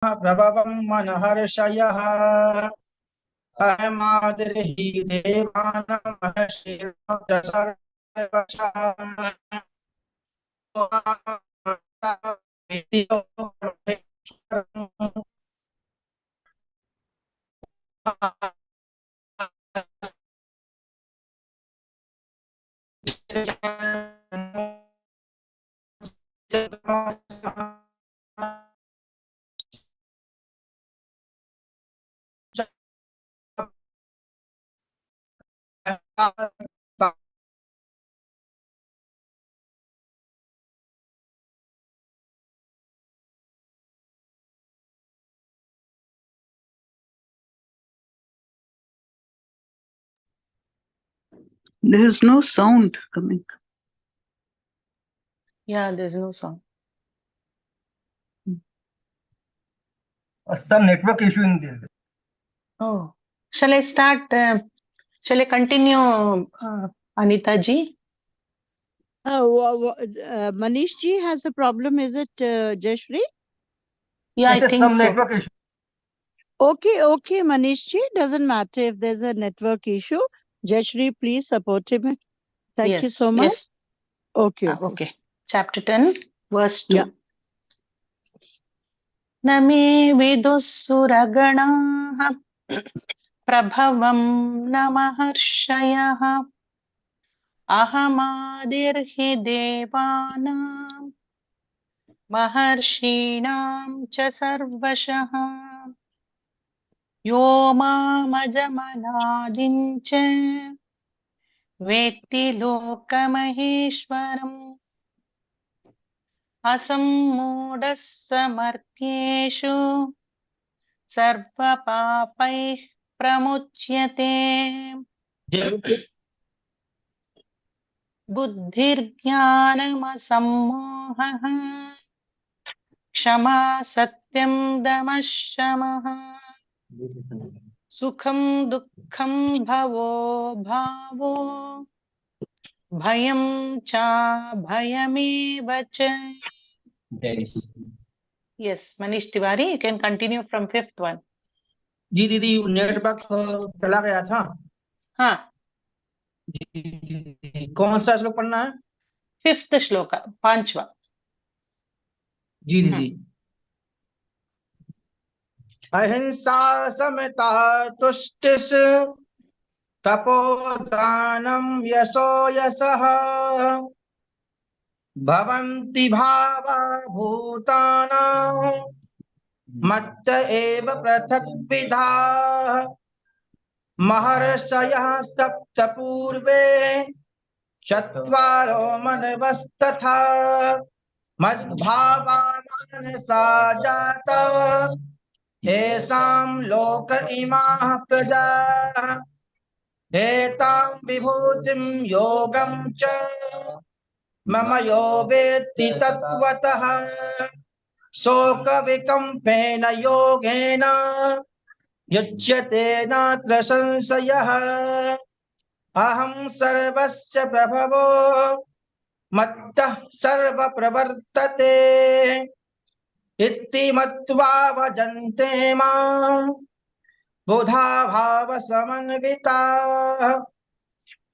प्रभवं मनहर्षयः अयमादिर्हि देवानां महर्षिर्न सर्वशः There is no sound coming. Yeah, there's no sound. Some network issue in this. Oh, shall I start? Shall I continue, Anita ji? Manish ji has a problem. Is it Jayashree? Yeah, I think some so. network issue. Okay, Manish ji. Doesn't matter if there's a network issue. Jayashree, please support him. Thank you so much. Yes. Okay. Okay. Chapter 10, verse 2. Yeah. न मे विदुःसुरगणाः प्रभवं न महर्षयः अहमादिर्हि देवानां महर्षीणां च सर्वशः यो मामजमनादिं च वेत्ति लोकमहेश्वरम् असम्मूढः समर्थ्येषु सर्वपापैः प्रमुच्यते बुद्धिर्ज्ञानमसम्मोहः क्षमा सत्यं दमः शमः सुखं दुःखं भवो भावो भयं चाभयमेव च. Yes, Manish Tiwari, you can continue from fifth one. जी दीदी नेटवर्क चला गया था. हाँ, कौन सा श्लोक पढ़ना है? फिफ्थ श्लोका, पांचवा. जी दीदी. अहिंसा समता तुष्टिस् तपोदानं यशो यशः भवन्ति भावा भूतानां मत्त एव पृथग्विधाः महर्षयः सप्त पूर्वे चत्वारो मनवस्तथा मद्भावा मनसा जाता येषां लोक इमाः प्रजाः एतां विभूतिं योगं च मम यो वेत्ति तत्त्वतः शोक विकम्पेन योगेन युज्यते नात्र संशयः अहं सर्वस्य प्रभवो मत्तः सर्वप्रवर्तते इति मत्वा भजन्ते मां बुधा भावसमन्विताः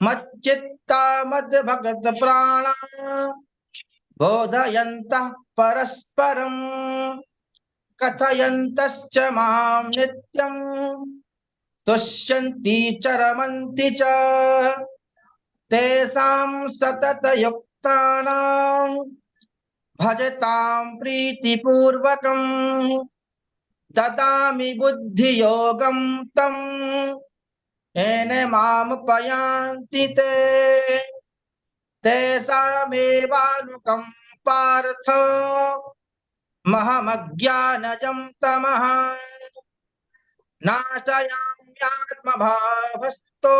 मच्चित्ता मद्भक्तप्राणा बोधयन्तः परस्परं कथयन्तश्च मां नित्यं तुष्यन्ति च रमन्ति च तेषां सततयुक्तानां भजतां प्रीतिपूर्वकं ददामि बुद्धियोगं तं येन मामुपयान्ति ते तेषामेवानुकम्पार्थ महमज्ञानजं तमः नाशयाम्यात्मभावस्थो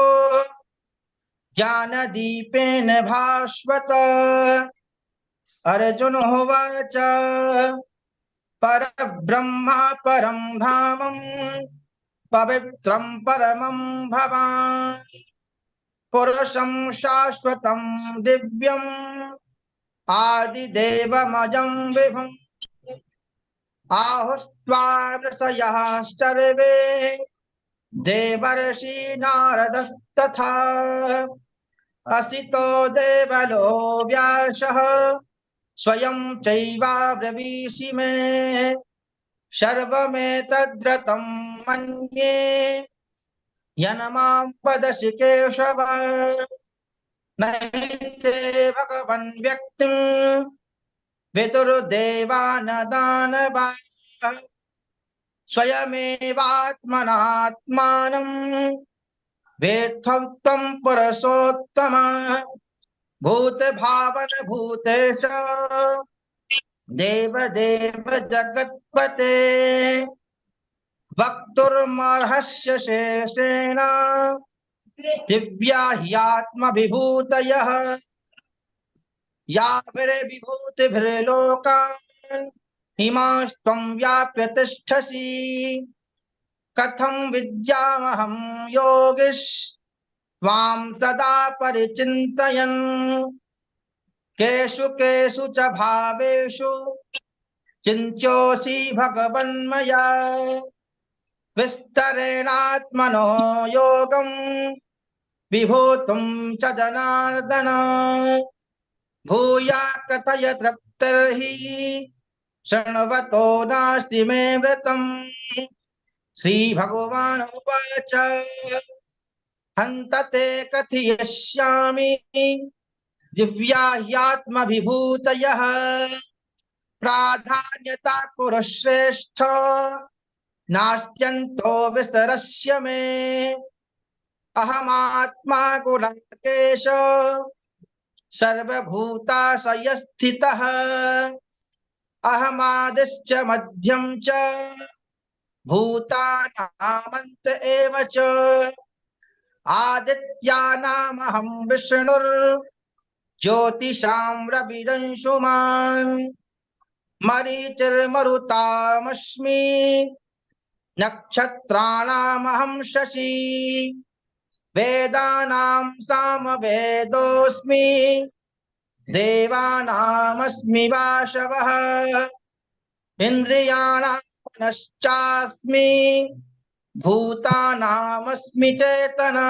ज्ञानदीपेन भास्वत. अर्जुन उवाच परब्रह्म परं धामं पवित्रं परमं भवान् पुरुषं शाश्वतं दिव्यम् आदिदेवमजं विभुम् आहुस्त्वा ऋषयः सर्वे देवर्षि नारदस्तथा असितो देवलो व्यासः स्वयं चैवाब्रवीषि मे सर्वमेतद्रतं मन्ये यन्मां वदसि केशव नैते भगवन् व्यक्तिं विदुर्देवान् दानवाः स्वयमेवात्मनात्मानं वेत्थं पुरुषोत्तम भूतभावन भूतेश देवदेव जगत्पते वक्तुर्मर्हस्य शेषेण दिव्या ह्यात्मविभूतयः याभिर्विभूतिभिर्लोकान् हिमांस्त्वं व्याप्य तिष्ठसि कथं विद्यामहं योगिष्त्वां सदा परिचिन्तयन् केषु केषु च भावेषु चिन्त्योऽसि भगवन्मया विस्तरेणात्मनो योगं विभूतुं च जनार्दन भूया कथय तृप्तिर्हि शृण्वतो नास्ति मे व्रतम् श्रीभगवान् उवाच हन्त ते कथयिष्यामि दिव्या ह्यात्मविभूतयः प्राधान्यता कुरुश्रेष्ठ नास्त्यन्तो विस्तरस्य मे अहमात्मा गुणाकेश सर्वभूताशयस्थितः अहमादिश्च मध्यं च भूतानामन्त एव च आदित्यानामहं विष्णुर्ज्योतिषां रविरंशुमान् मरीचिर्मरुतामस्मि नक्षत्राणामहं शशि वेदानां सामवेदोऽस्मि देवानामस्मि वासवः इन्द्रियाणां मनश्चास्मि भूतानामस्मि चेतना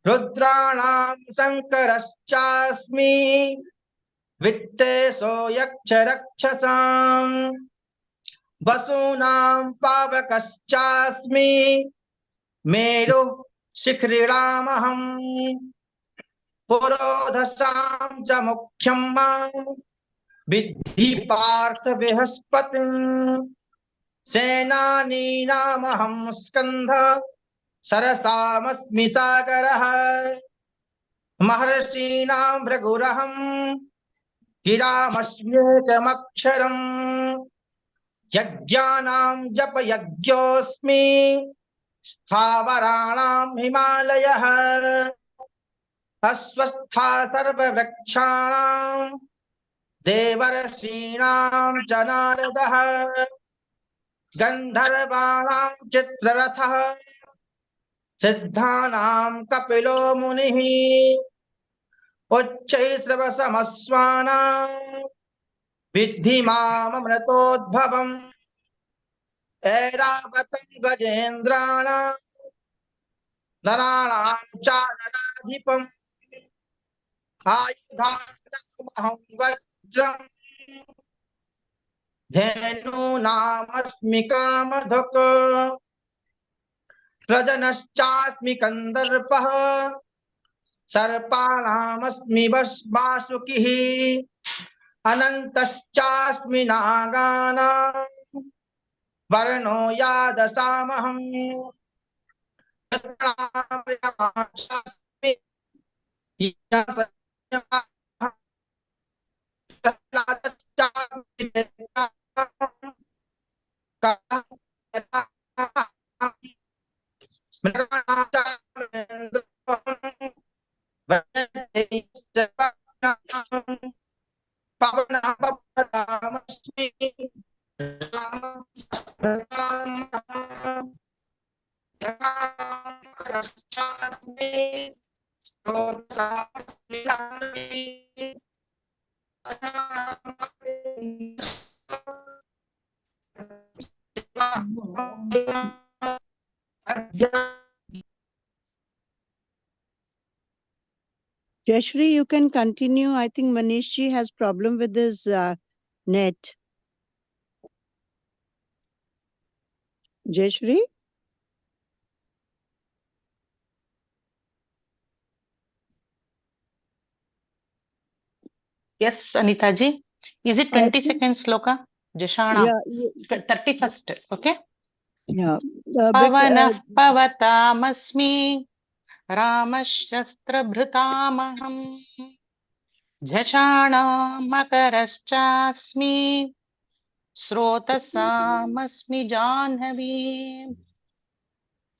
रुद्राणां शङ्करश्चास्मि वित्तेषो यक्षरक्षसां वसूनां पावकश्चास्मि मेरुः शिखरिणामहं पुरोधसां च मुख्यं मां विद्धि पार्थ बृहस्पतिं सेनानीनामहं स्कन्धः सरसामस्मि सागरः महर्षीणां भृगुरहं गिरामस्म्येकमक्षरम् यज्ञानां जपयज्ञोऽस्मि स्थावराणां हिमालयः अस्वस्था सर्ववृक्षाणां देवर्षीणां च नारदः गन्धर्वाणां चित्ररथः सिद्धानां कपिलो मुनिः उच्चैश्रवसमस्वानां विद्धि माममृतोद्भवम् ऐरावतं गजेन्द्राणां नराणां चानराधिपम् आयुधानामहं वज्रम् धेनूनामस्मि कामधुक् प्रजनश्चास्मि कन्दर्पः सर्पाणामस्मि वासुकिः अनन्तश्चास्मि नागानां वर्णो यादसामहम् Jayashri, you can continue. I think Manishji has problem with his net. Jayashri? Yes, Anita ji. Is it 20 seconds sloka? Jashana. Yeah. 31st. Okay. Yeah. Pavanah pavatamasmi Ramashastra-bhritamaham Jachana makaraschasmi Srotasamasmi Janhavi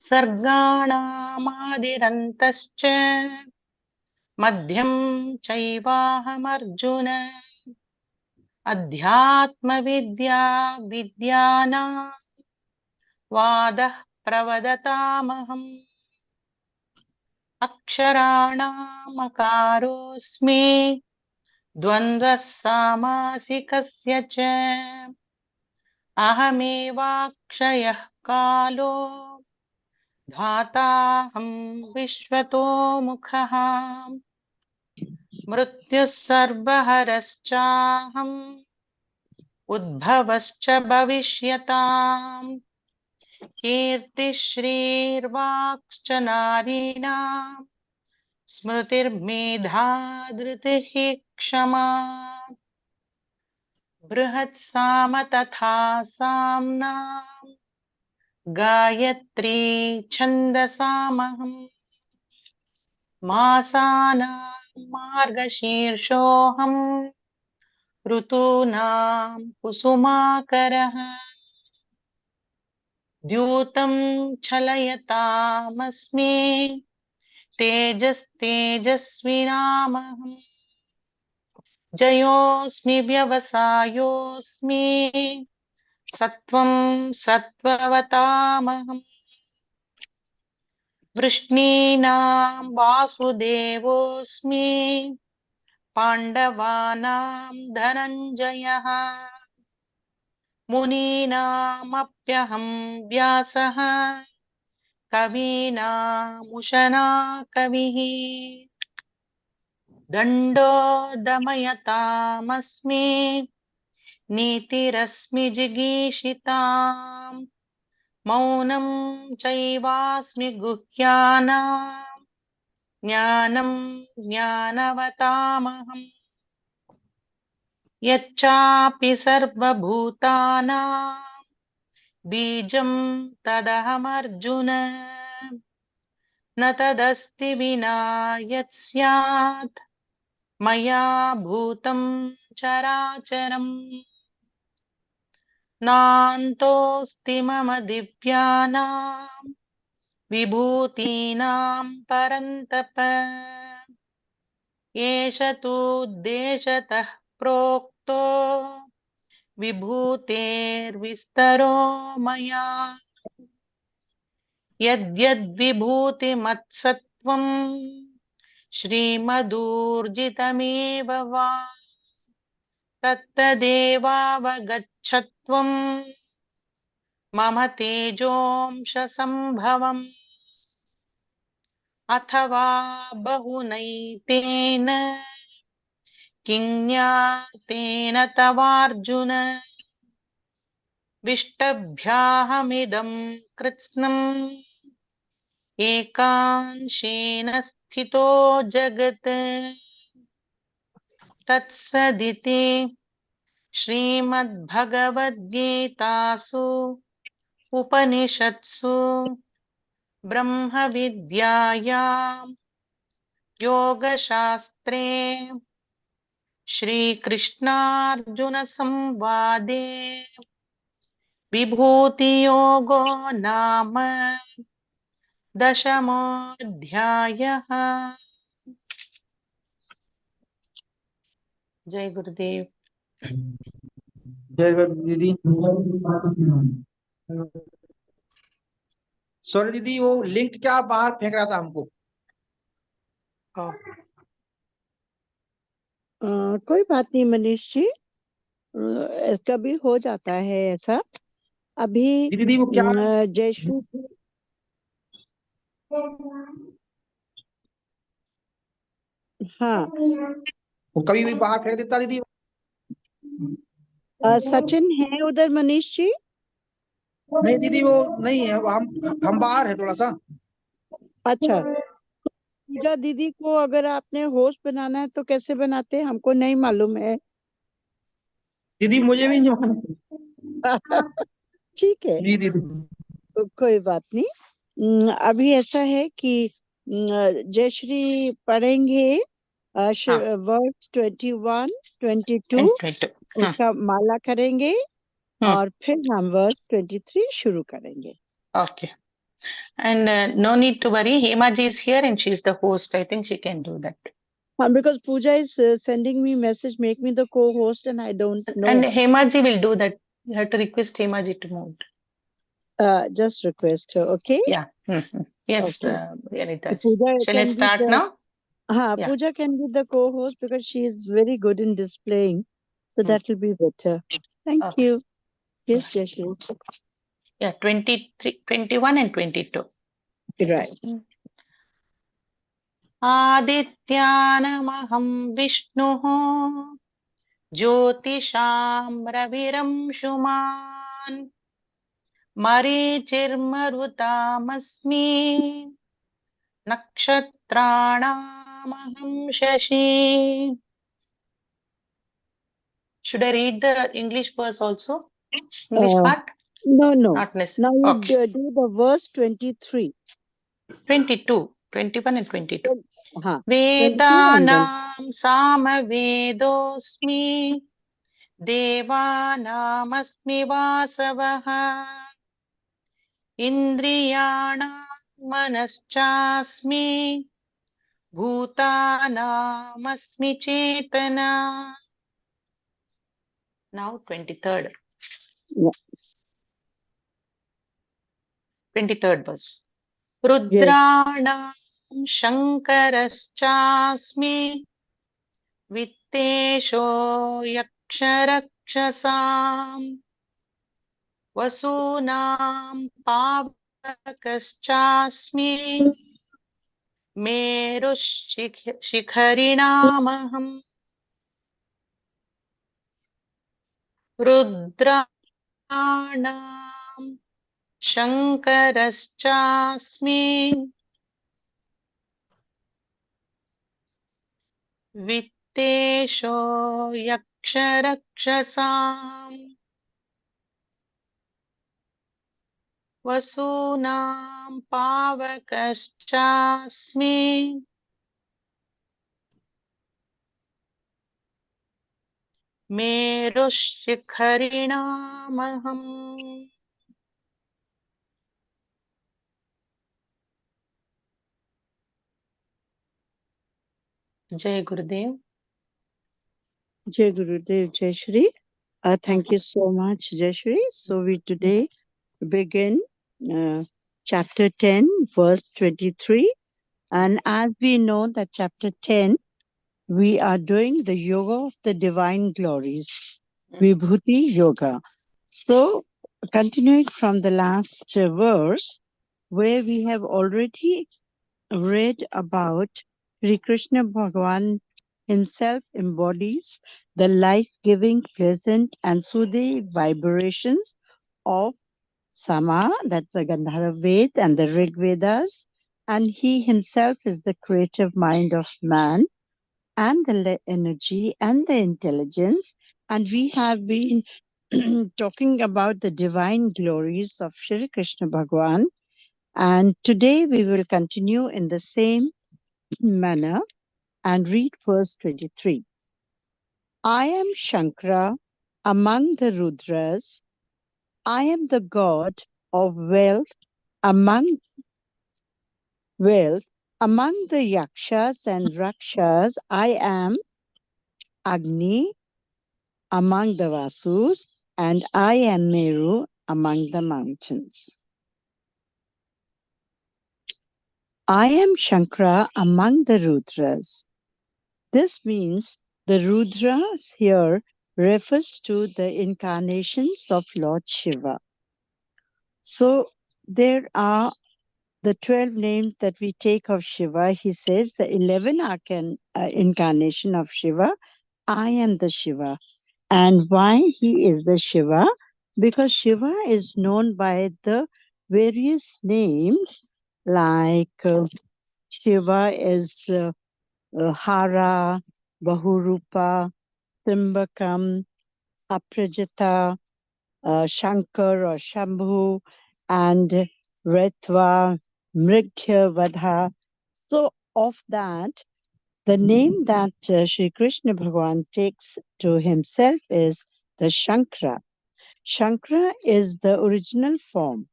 Sarganamadhirantascha Madhyam Chaivahamarjuna Adhyatma Vidya Vidyana Vadah Pravadatamaham Aksharaणामकारosmi Dvandva Samasikasya cha Ahamevakshayah Kalo Dhataham Vishwato Mukhaham Mrityus Sarvaharashchaham Udbhavascha Bhavishyatam Kirti Shrirvakscha Narinam Smritirmedha Dhritihi Kshama Brihatsama Tatha Samna Gayatri Chandasamaham Masana Margashirshoham Rutunam Kusumakaraha Dyutam Chalayatam Tejas Tejasvinamaham Jayosmi Vyavasayosmi Sattvam Sattvavatamaham Vrishninam Vasudevosmi Pandavanam Dhananjayah Muninam Apyaham Vyasaha Kavinam Ushana Kavihi Dando Damayatam Nitirasmi Jigishitam Maunam Chaivasmi Guhyana Jnanam Jnanavatamaham Yachapi Sarvabhutana Bijam Tadahamarjuna Na tadasti vina Yatsyat Maya Bhutam Characharam Nantosti Mama Divyana Vibhutinam Parantapa Yesha tu Deshatah Prokto Vibhuter Vistaro Maya Yadyad Vibhuti Matsatvam Shrimadurjitameva va Tattadevavagachatvam Mama tejomsha sambhavam Athava bahunaitena Kinyatena tavarjuna Vishtabhyahamidam kritsnam Ekanshena sthito jagat Tatsaditi Srimad-Bhagavad-Gitasu Upanishatsu Brahma Vidyayam Yoga Shastre Shri Krishna Arjuna Samvade Vibhuti Yogo Nama Dashamodhyayah. Jai Gurudev. जय गुरु दीदी। Sorry दीदी, वो link क्या बाहर फेंक रहा था हमको। कोई बात नहीं मनीष जी, कभी हो जाता है ऐसा। अभी दीदी वो क्या जयश्री हाँ वो कभी भी बाहर फेंक देता दीदी। सचिन है उधर मनीष जी? नहीं दीदी वो नहीं है, हम बाहर है थोड़ा सा। अच्छा, पूजा दीदी को अगर आपने होस्ट बनाना है तो कैसे बनाते हैं, हमको नहीं मालूम है। दीदी मुझे भी नहीं मालूम। ठीक है, जी दीदी। तो कोई बात नहीं। अभी ऐसा है कि जयश्री पढ़ेंगे हाँ, वर्स 21, 22 and 22. उसका माला करेंगे Hmm. और फिर हम वर्स 23 शुरू करेंगे। Okay. And no need to worry. Hema ji is here and she's the host. I think she can do that. Because Pooja is sending me message, make me the co-host, and I don't And know. Hema ji will do that. You have to request Hema ji to move. Just request her, okay? Yeah. Mhm. Yes, Okay. Anita ji. Pooja Shall I can be start the now? Yeah. Pooja can be the co-host because she is very good in displaying, so Hmm. that will be better. Thank Okay. you. Yes, Jayashree. Yeah, 23, 21 and 22. Right. आदित्यानमहं विष्णुः ज्योतिषां रविरंशुमान् मरीचिर्मरुतामस्मि नक्षत्राणामहं Shashi. Should I read the English verse also? English part? No. Not necessary. Now you Okay. do the verse 23. 22, 21 and 22. Huh. 22 and then. वेदानां सामवेदोऽस्मि देवानामस्मि वासवः इन्द्रियाणां मनश्चास्मि भूतानामस्मि चेतना. Now 23rd. Yeah. 23rd verse. Yes. रुद्राणां शङ्करश्चास्मि वित्तेषो यक्षरक्षसाम् वसूनां पावकश्चास्मि शिखरिणामहम् रुद्राणां शङ्करश्चास्मि वित्तेषो यक्षरक्षसाम् वसूनां पावकश्चास्मि मेरुशिखरिणामहम्. जय गुरुदेव. Jai Gurudev, Jai Shri. Thank you so much, Jai Shri. So we today begin chapter 10, verse 23. And as we know that chapter 10, we are doing the yoga of the divine glories, Vibhuti Yoga. So continuing from the last verse, where we have already read about Sri Krishna Bhagavan himself embodies the life-giving, pleasant and soothing vibrations of Sama, that's the Gandhara Ved and the Rig Vedas, and he himself is the creative mind of man and the energy and the intelligence. And we have been talking about the divine glories of Shri Krishna Bhagavan. And today we will continue in the same manner and read verse 23. I am Shankara among the Rudras. I am the god of wealth among the Yakshas and Rakshas. I am Agni among the Vasus, and I am Meru among the mountains. I am Shankara among the Rudras. This means the Rudras here refers to the incarnations of Lord Shiva. So there are the 12 names that we take of Shiva. He says the 11 incarnation of Shiva. I am the Shiva. And why he is the Shiva? Because Shiva is known by the various names, like Shiva is Hara, Bahurupa, Trimbakam, Aprajita, Shankar or Shambhu, and Retva, Mrighya, Vadha. So of that, the name that Sri Krishna Bhagavan takes to himself is the Shankara. Shankara is the original form.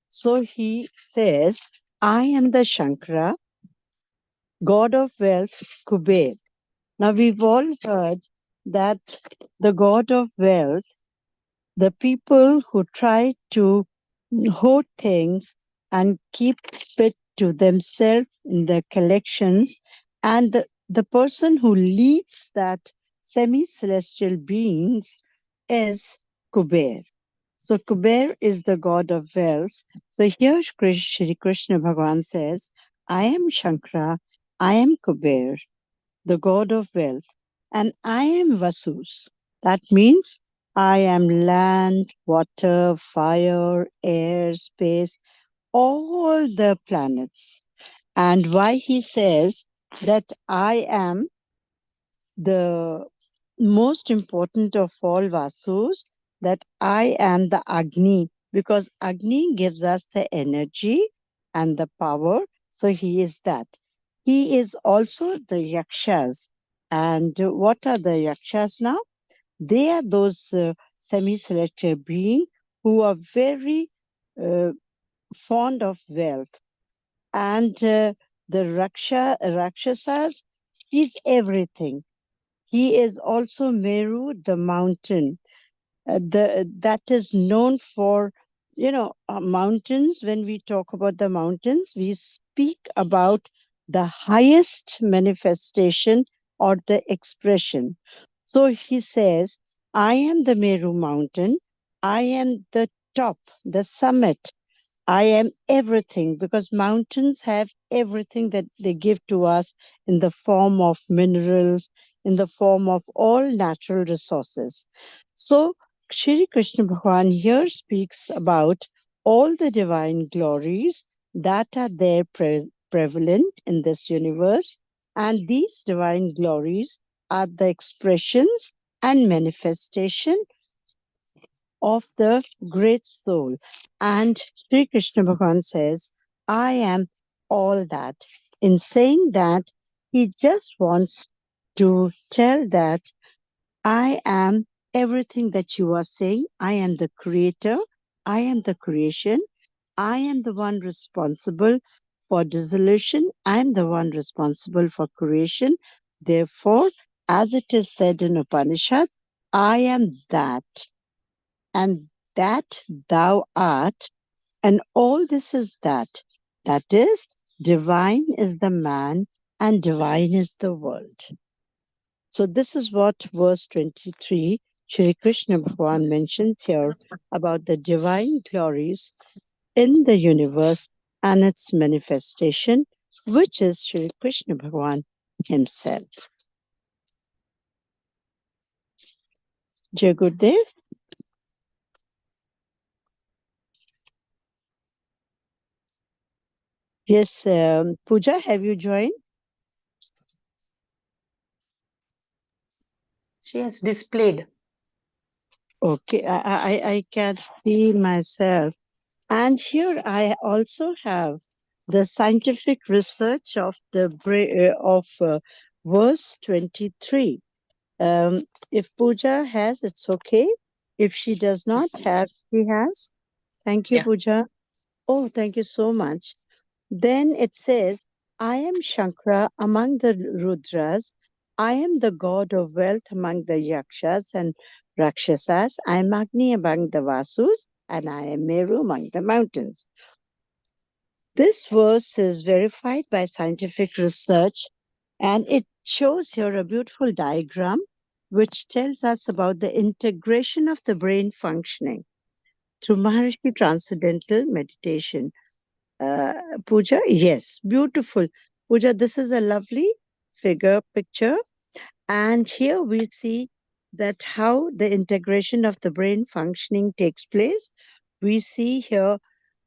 So he says, I am the Shankara, god of wealth, Kuber. Now we've all heard that the god of wealth, the people who try to hoard things and keep it to themselves in their collections, and the person who leads that semi-celestial beings is Kuber. So Kuber is the god of wealth. So here Shri Krishna Bhagavan says, I am Shankara, I am Kuber, the god of wealth, and I am Vasus. That means I am land, water, fire, air, space, all the planets. And why he says that I am the most important of all Vasus, that I am the Agni, because Agni gives us the energy and the power. So he is that. He is also the Yakshas. And what are the Yakshas now? They are those semi-celestial beings who are very fond of wealth. And the Rakshasas, he's everything. He is also Meru, the mountain. That is known for, mountains. When we talk about the mountains, we speak about the highest manifestation or the expression. So he says, I am the Meru mountain. I am the top, the summit. I am everything, because mountains have everything that they give to us in the form of minerals, in the form of all natural resources. So Shri Krishna Bhagavan here speaks about all the divine glories that are there prevalent in this universe. And these divine glories are the expressions and manifestation of the great soul. And Sri Krishna Bhagavan says, I am all that. In saying that, he just wants to tell that I am everything that you are saying. I am the creator. I am the creation. I am the one responsible for dissolution. I am the one responsible for creation. Therefore, as it is said in Upanishad, I am that. And that thou art, and all this is that. That is, divine is the man, and divine is the world. So this is what verse 23, Shri Krishna Bhagavan mentions here about the divine glories in the universe and its manifestation, which is Shri Krishna Bhagavan himself. Jai Gurudev. Yes, Pooja, have you joined? She has displayed. Okay, I can see myself. And here I also have the scientific research of the verse 23. If Pooja has, it's okay. If she does not have, she has. Thank you, Yeah. Pooja. Oh, thank you so much. Then it says, I am Shankara among the Rudras. I am the god of wealth among the Yakshas and Rakshasas. I am Agni among the Vasus, and I am Meru among the mountains. This verse is verified by scientific research, and it shows here a beautiful diagram which tells us about the integration of the brain functioning. through Maharishi Transcendental Meditation. Pooja, yes, beautiful. Pooja, this is a lovely picture. And here we see that how the integration of the brain functioning takes place. We see here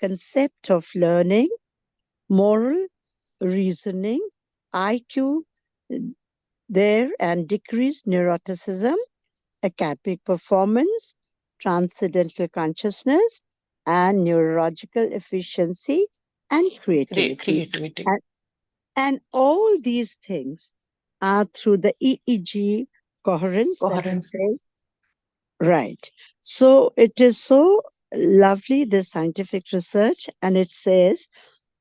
concept of learning, moral reasoning, IQ there, and decreased neuroticism, academic performance, transcendental consciousness, and neurological efficiency and creativity. Creativity. And all these things are through the EEG coherence. That it says. Right. So it is so lovely, the scientific research, and it says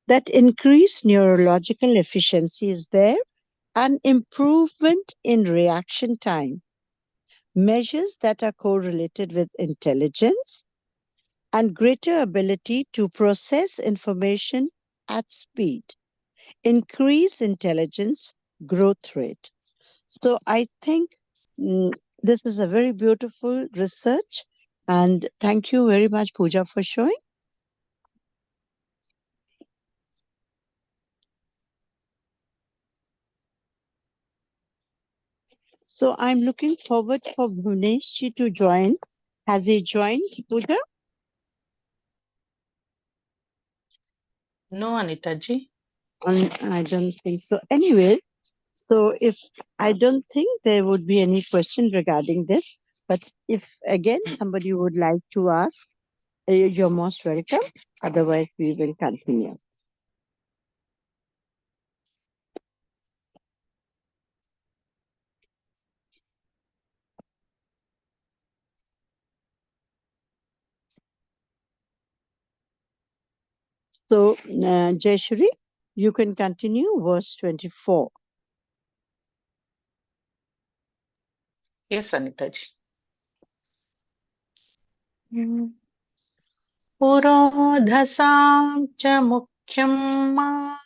that increased neurological efficiency is there, and improvement in reaction time, measures that are correlated with intelligence, and greater ability to process information at speed, increase intelligence, growth rate. So I think this is a very beautiful research, and thank you very much, Pooja, for showing. So I'm looking forward for Bhuvneshji to join. Has he joined, Pooja? No, Anitaji. I don't think so. Anyway, so if I don't think there would be any question regarding this, but if again somebody would like to ask, you're most welcome. Otherwise, we will continue. So, Jayashri, you can continue verse 24. Yes, Anitaji. पुरोधसां च मुख्यं मां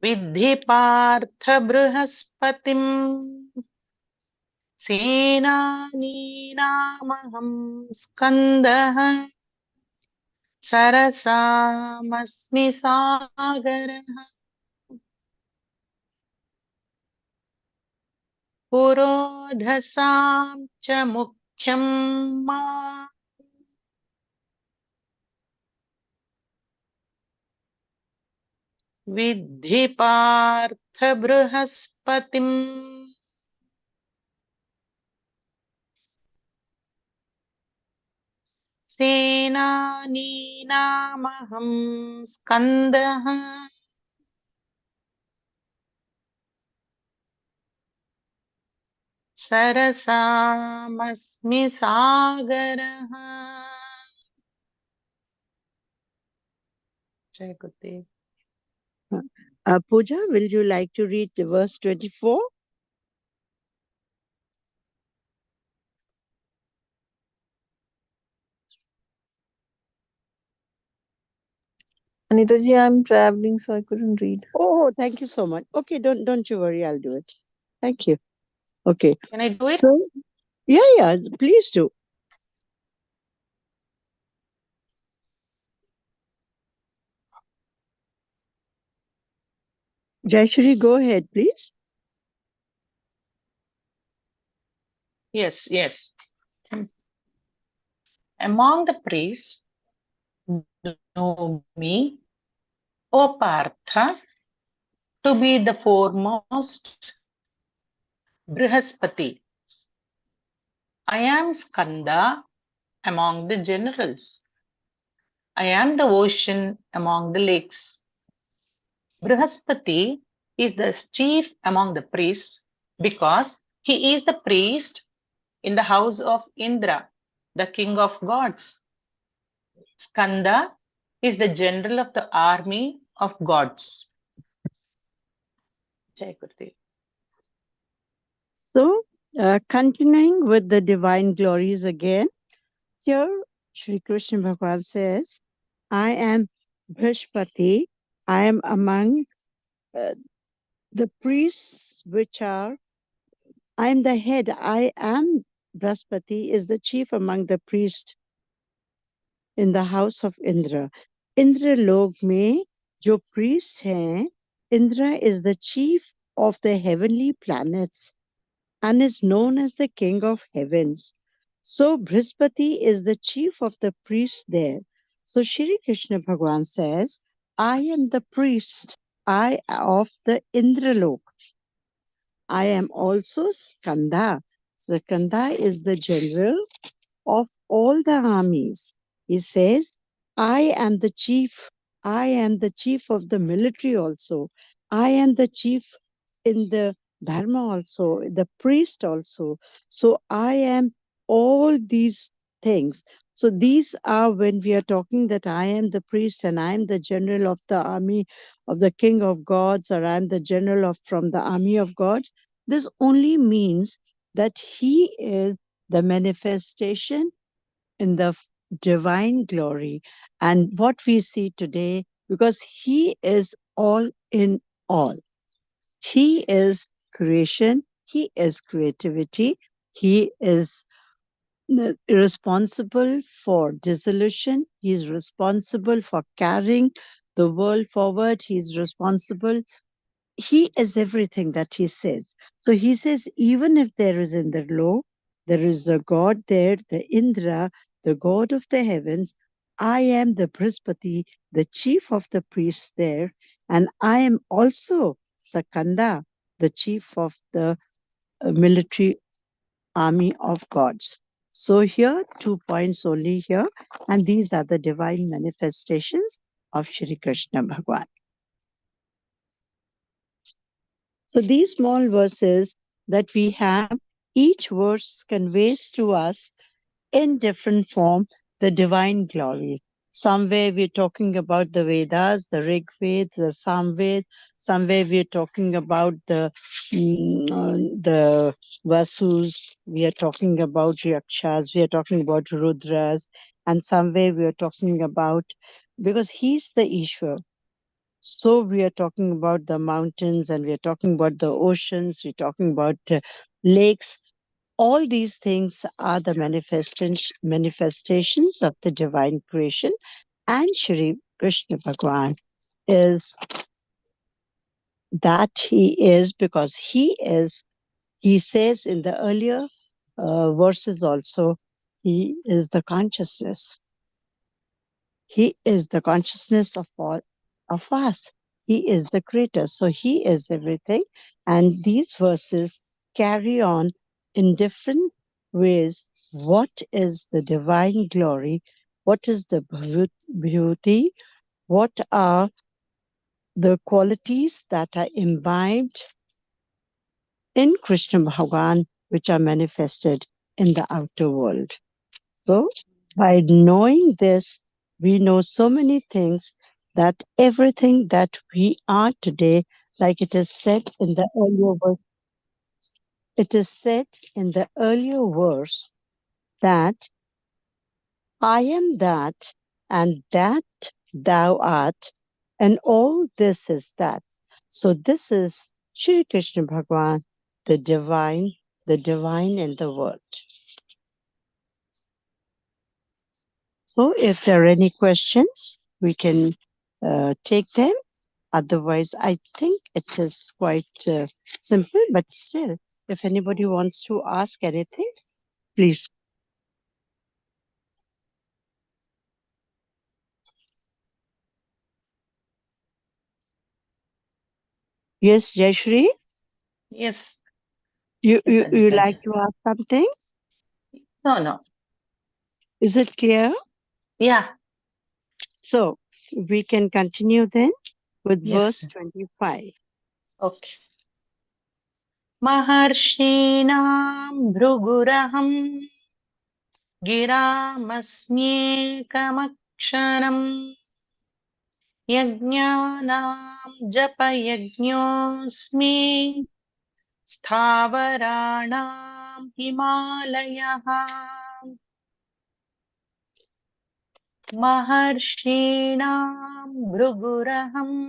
विद्धि पार्थ बृहस्पतिम् सेनानीनामहं स्कन्दः सरसामस्मि सागरः पुरोधसां च मुख्यं मां विद्धि पार्थ बृहस्पतिम् सेनानीनामहं स्कन्दः सरसामस्मि सागरः जय गुरुदेव. Pooja, will you like to read the verse 24? Anitaji, I'm traveling, so I couldn't read. Oh, thank you so much. Okay, don't you worry, I'll do it. Thank you. Okay. Can I do it? So, yeah, please do. Jayashri, go ahead, please. Yes. Among the priests, know me, O Partha, to be the foremost Brihaspati. I am Skanda among the generals. I am the ocean among the lakes. Brihaspati is the chief among the priests because he is the priest in the house of Indra, the king of gods. Skanda is the general of the army of gods. Jai Gurudev. So, continuing with the divine glories again, here Shri Krishna Bhagavan says, I am Brihspati, I am among the priests which are, I am the head, I am Brihaspati is the chief among the priests in the house of Indra. Indra lok में जो priest हैं, Indra is the chief of the heavenly planets and is known as the king of heavens. So Brihaspati is the chief of the priests there. So Shri Krishna Bhagavan says, I am the priest, I of the Indralok. I am also Skanda. So Skanda is the general of all the armies. He says, I am the chief. I am the chief of the military also. I am the chief in the dharma also, the priest also. So I am all these things. So these are when we are talking that I am the priest and I am the general of the army of the king of gods, or I am the general of from the army of gods. This only means that he is the manifestation in the divine glory. And what we see today, because he is all in all. He is creation, he is creativity, he is responsible for dissolution, he is responsible for carrying the world forward, he is responsible. He is everything that he says. So he says, even if there is in the law, there is a God there, the Indra, the God of the heavens. I am the Brihaspati, the chief of the priests there, and I am also Sakanda, the chief of the military army of gods. So here, 2 points only here, and these are the divine manifestations of Shri Krishna Bhagavan. So these small verses that we have, each verse conveys to us in different form the divine glories. Somewhere we're talking about the Vedas, the Rig Ved, the Samved. Somewhere we're talking about the Vasus. We are talking about Yakshas. We are talking about Rudras. And somewhere we are talking about, because he's the Ishwar. So we are talking about the mountains and we are talking about the oceans, we're talking about lakes. All these things are the manifestations of the divine creation. And Shri Krishna Bhagavan is that he is, because he says in the earlier verses also, he is the consciousness. He is the consciousness of all of us. He is the creator. So he is everything. And these verses carry on in different ways. What is the divine glory? What is the beauty? What are the qualities that are imbibed in Krishna Bhagavan, which are manifested in the outer world? So by knowing this, we know so many things, that everything that we are today, like it is said in the earlier verse, it is said in the earlier verse that I am that, and that thou art, and all this is that. So this is Shri Krishna Bhagavan, the divine in the world. So if there are any questions, we can take them. Otherwise, I think it is quite simple, but still, if anybody wants to ask anything, please. Yes, Jayashri, Yes. you Yes, like to ask something? No. Is it clear? Yeah. So we can continue then with Yes. verse 25. Okay. Maharshīnām bhruguraham गिरामस्म्येकमक्षरम् यज्ञानां जपयज्ञोऽस्मि स्थावराणां हिमालयः महर्षीणां भृगुरहम्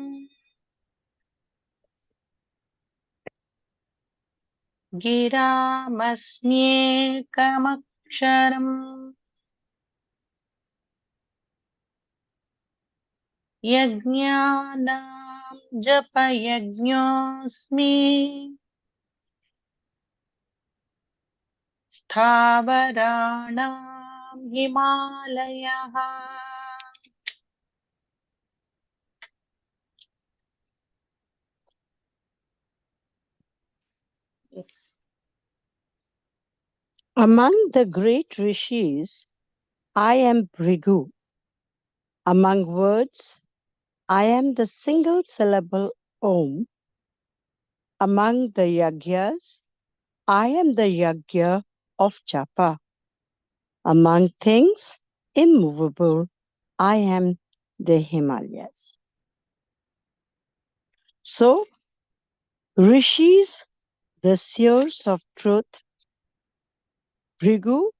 गिरामस्म्येकमक्षरम् Yajnanam japa yajñosmi Sthavaranam Himalayaha. Yes. Among the great rishis, I am Bhrigu. Among words, I am the single syllable Om. Among the yagyas, I am the yagya of japa. Among things immovable, I am the Himalayas. So, rishis, the seers of truth, Bhrigu,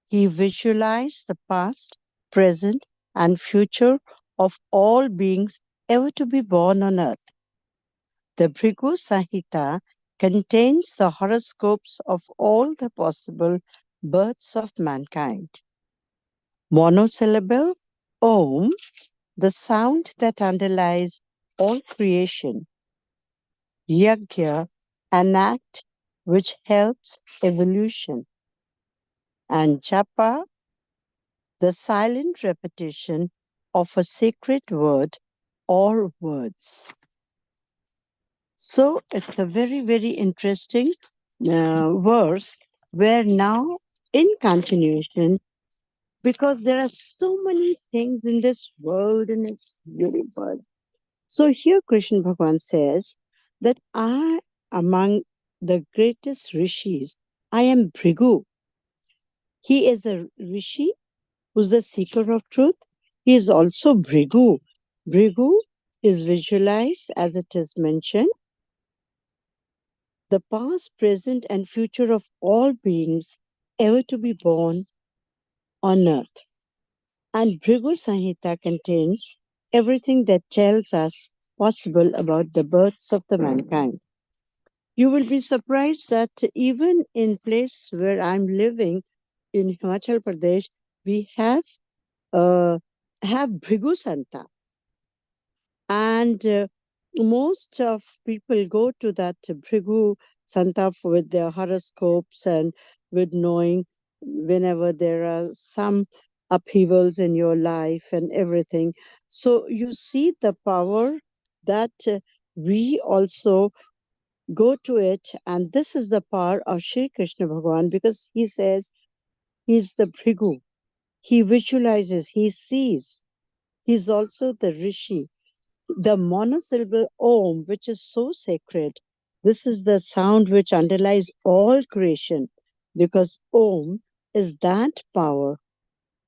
he visualized the past, present, and future of all beings ever to be born on earth. The Bhrigu Samhita contains the horoscopes of all the possible births of mankind. Monosyllable Om, the sound that underlies all creation. Yagya, an act which helps evolution. And Japa, the silent repetition of a sacred word or words. So it's a very, very interesting verse where now in continuation, because there are so many things in this world and its universe. So here Krishna Bhagavan says that I, among the greatest rishis, I am Bhrigu. He is a rishi who's the seeker of truth. He is also Bhrigu. Bhrigu is visualized, as it is mentioned, the past, present, and future of all beings ever to be born on earth. And Bhrigu Samhita contains everything that tells us possible about the births of the mankind. You will be surprised that even in place where I'm living in Himachal Pradesh, we have Bhrigu Santa. And most of people go to that Bhrigu Santa with their horoscopes and with knowing whenever there are some upheavals in your life and everything. So you see the power that we also go to it. And this is the power of Sri Krishna Bhagavan, because he says he's the Bhrigu. He visualizes, he sees. He's also the Rishi. The monosyllable Om, which is so sacred, this is the sound which underlies all creation, because Om is that power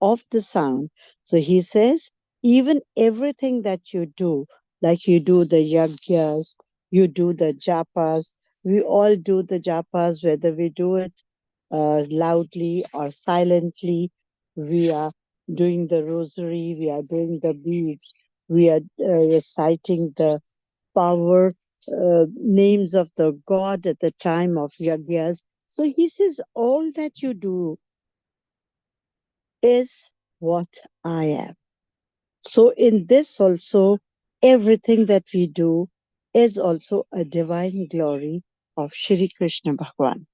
of the sound. So he says, even everything that you do, like you do the yagyas, you do the japas, we all do the japas, whether we do it loudly or silently. We are doing the rosary, we are doing the beads, we are reciting the power names of the god at the time of yagyas. So he says, all that you do is what I am. So in this also, everything that we do is also a divine glory of Shri Krishna Bhagavan.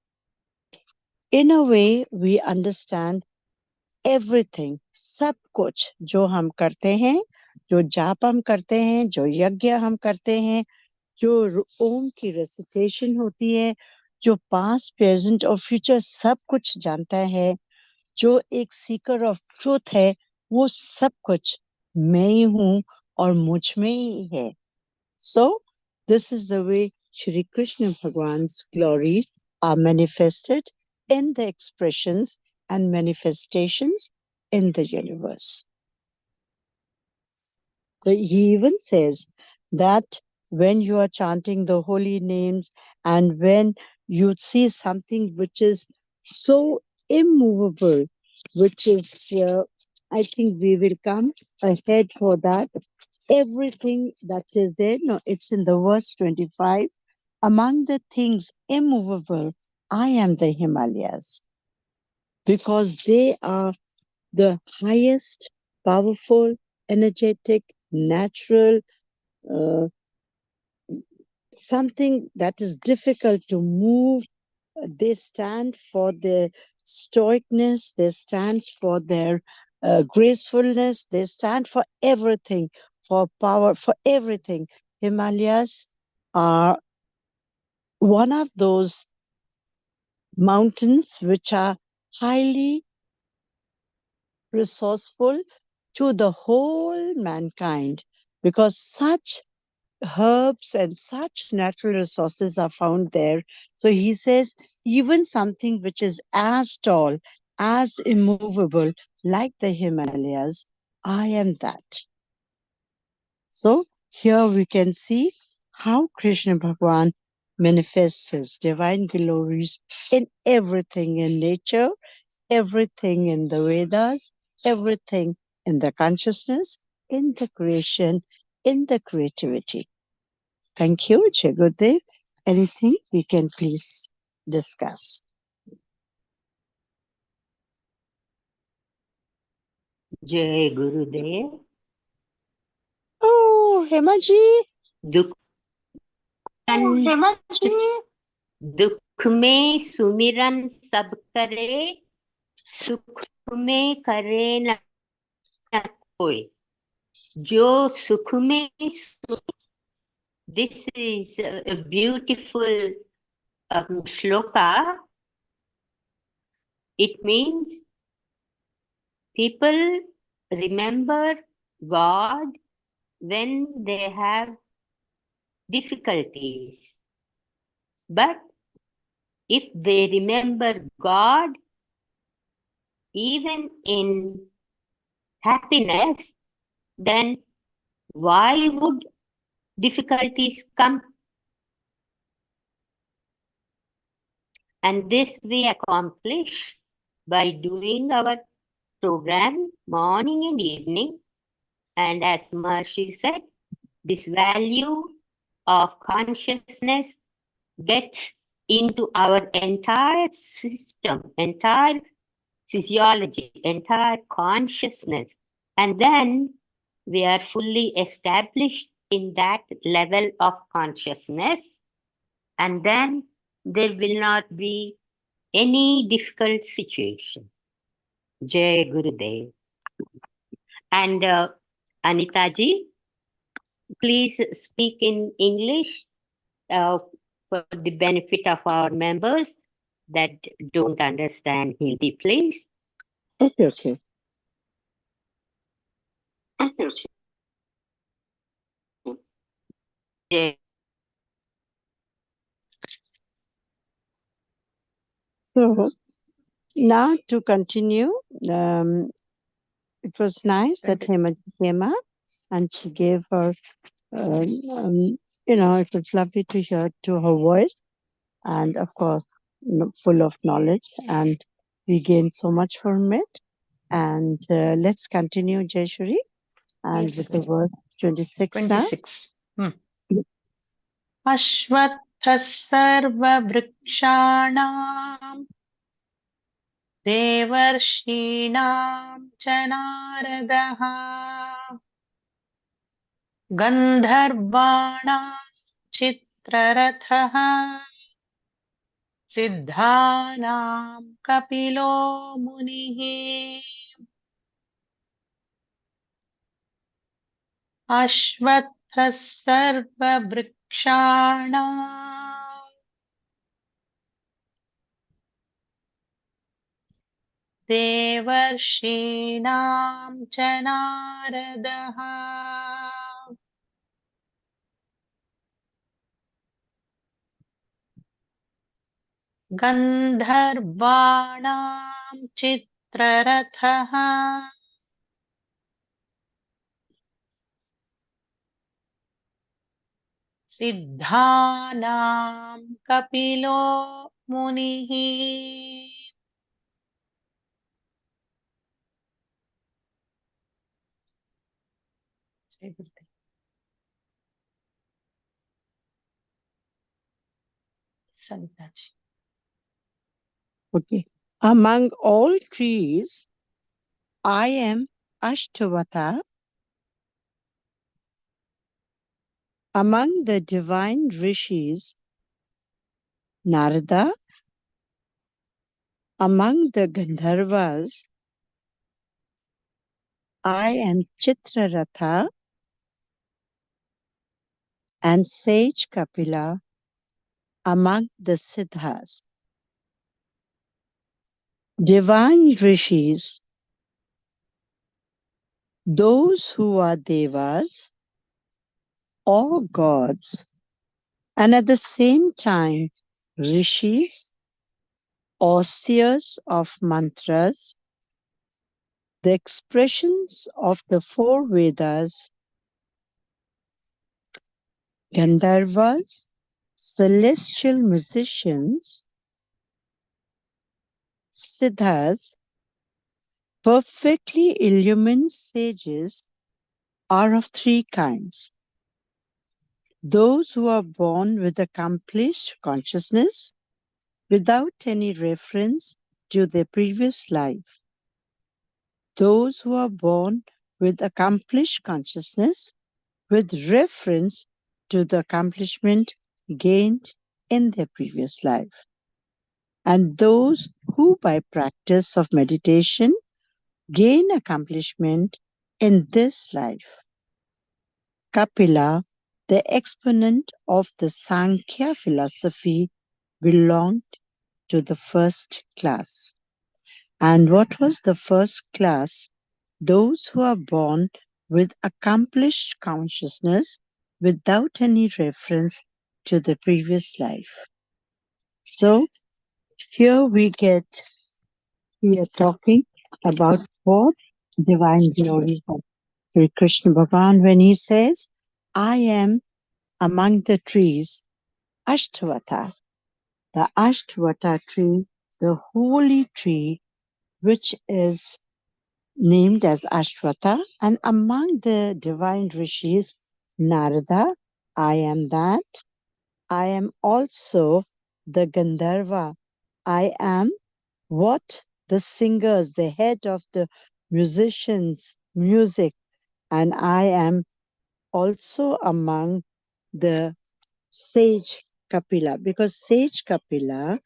In a way, we understand everything, सब कुछ जो हम करते हैं, जो जाप हम करते हैं, जो यज्ञ हम करते हैं, जो ओम की रेसिटेशन होती है, जो पास्ट, प्रेजेंट और फ्यूचर सब कुछ जानता है, जो एक सीकर ऑफ ट्रूथ है, वो सब कुछ मैं ही हूँ और मुझ में ही है. So, this is the way Shri Krishna Bhagwan's glories are manifested in the expressions and manifestations in the universe. So he even says that when you are chanting the holy names and when you see something which is so immovable, which is, I think we will come ahead for that. Everything that is there, no, it's in the verse 25. Among the things immovable, I am the Himalayas, because they are the highest, powerful, energetic, natural, something that is difficult to move. They stand for their stoicness, they stand for their gracefulness, they stand for everything, for power, for everything. Himalayas are one of those mountains which are highly resourceful to the whole mankind, because such herbs and such natural resources are found there. So he says, even something which is as tall, as immovable, like the Himalayas, I am that. So here we can see how Krishna Bhagavan manifests his divine glories in everything in nature, everything in the Vedas, everything in the consciousness, in the creation, in the creativity. Thank you, Jai Gurudev. Anything we can please discuss? Jai Gurudev. Oh, Hemaji. दुख दुख में सुमिरन सब करे, सुख में करे न कोई. जो सुख में, this is a beautiful shloka. It means people remember God when they have difficulties. But if they remember God even in happiness, then why would difficulties come? And this we accomplish by doing our program morning and evening. And as Maharishi said, this value of consciousness gets into our entire system, entire physiology, entire consciousness. And then we are fully established in that level of consciousness. And then there will not be any difficult situation. Jai Gurudev. And Anita ji, please speak in English for the benefit of our members that don't understand Hindi, please. Okay, okay. Jai. So now to continue, it was nice that Hemaji came up and she gave her, it was lovely to hear to her voice, and of course, full of knowledge, and we gained so much from it. And let's continue, Jayashri, and Yes. with the verse 26 now. 26. Ashvattha sarva vrikshanam devarshinam chanaradaha gandharvanam chitrarathaha siddhanam kapilo munihi Ashvattha sarva vrikshanam devarshinam chanaradaha gandharvanam chitrarathaha siddhanam kapilo munihi. Sanitaji. Okay. Among all trees, I am Ashtavata, Among the divine rishis, Narada. Among the Gandharvas, I am Chitraratha, and sage Kapila among the Siddhas. Divine rishis, those who are devas or gods, and at the same time rishis or seers of mantras, the expressions of the four Vedas, Gandharvas, celestial musicians, Siddhas, perfectly illumined sages, are of three kinds. Those who are born with accomplished consciousness without any reference to their previous life. Those who are born with accomplished consciousness with reference to the accomplishment gained in their previous life. And those who by practice of meditation gain accomplishment in this life. Kapila, the exponent of the Sankhya philosophy, belonged to the first class. And what was the first class? Those who are born with accomplished consciousness without any reference to the previous life. So here we are talking about four divine glories of Sri Krishna Bhagavan when he says, I am among the trees, Ashtavata, the Ashtavata tree, the holy tree, which is named as Ashtavata, and among the divine rishis, Narada, I am that. I am also the Gandharva. I am what the singers, the head of the musicians, music, and I am also among the sage Kapila, because sage Kapila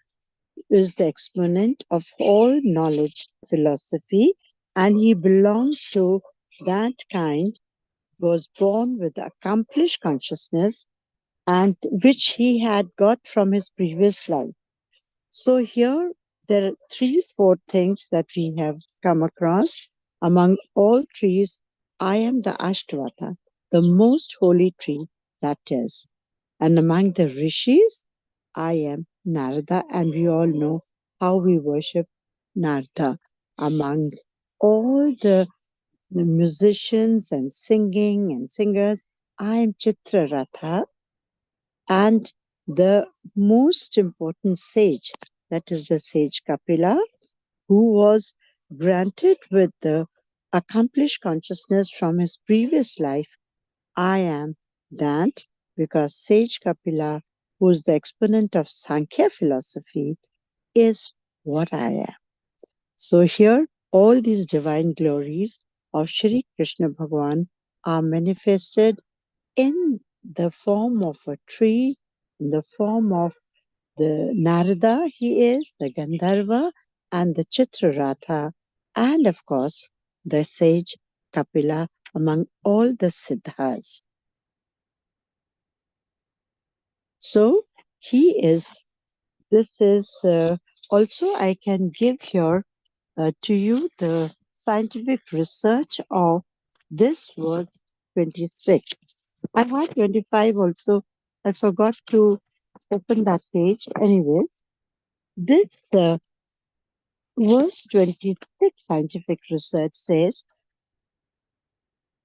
is the exponent of all knowledge, philosophy, and he belonged to that kind, was born with accomplished consciousness, and which he had got from his previous life. So here there are 3-4 things that we have come across. Among all trees, I am the Ashtavata, the most holy tree that is. And among the rishis, I am Narada, and we all know how we worship Narada. Among all the musicians and singing and singers, I am Chitraratha, and the most important sage, that is the sage Kapila, who was granted with the accomplished consciousness from his previous life. I am that, because sage Kapila, who is the exponent of Sankhya philosophy, is what I am. So here, all these divine glories of Shri Krishna Bhagavan are manifested in the form of a tree, in the form of the Narada, he is the Gandharva, and the Chitraratha, and of course the sage Kapila among all the Siddhas. So he is, this is also I can give here to you the scientific research of this word 26. I had 25 also. I forgot to open that page. Anyways, this verse 26 scientific research says